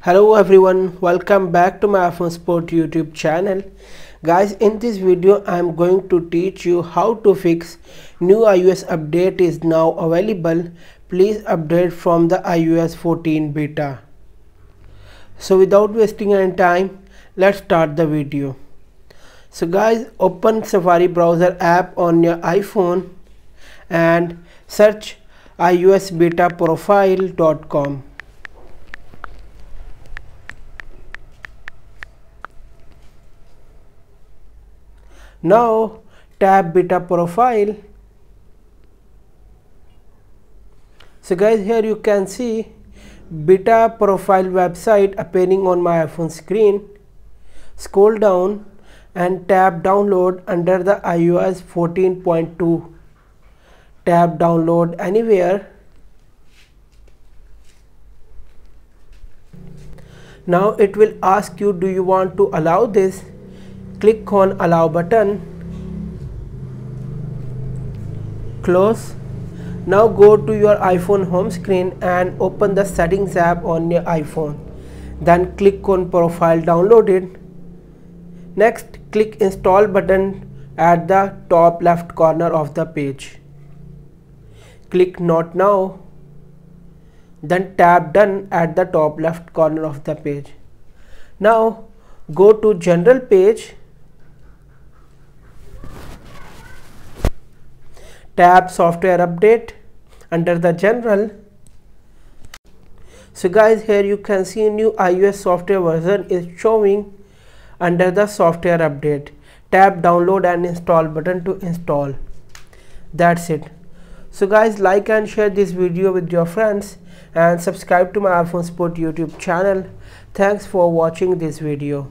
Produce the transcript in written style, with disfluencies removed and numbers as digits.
Hello everyone, welcome back to my iPhone Sport YouTube channel. Guys, in this video I am going to teach you how to fix new iOS update is now available. Please update from the iOS 14 beta. So without wasting any time, let's start the video. So guys, open Safari browser app on your iPhone and search iOSbetaprofile.com. Now tap beta profile. So guys, here you can see beta profile website appearing on my iPhone screen. Scroll down and tap download under the iOS 14.2. Tap download anywhere. Now it will ask you, do you want to allow this? Click on allow button. Close. Now go to your iPhone home screen and open the settings app on your iPhone. Then click on profile downloaded. Next, click install button at the top left corner of the page. Click not now. Then tap done at the top left corner of the page. Now go to general page. Tap software update under the general. So guys, here you can see new iOS software version is showing under the software update. Tap download and install button to install. That's it. So guys, like and share this video with your friends and subscribe to my iPhone Sport YouTube channel. Thanks for watching this video.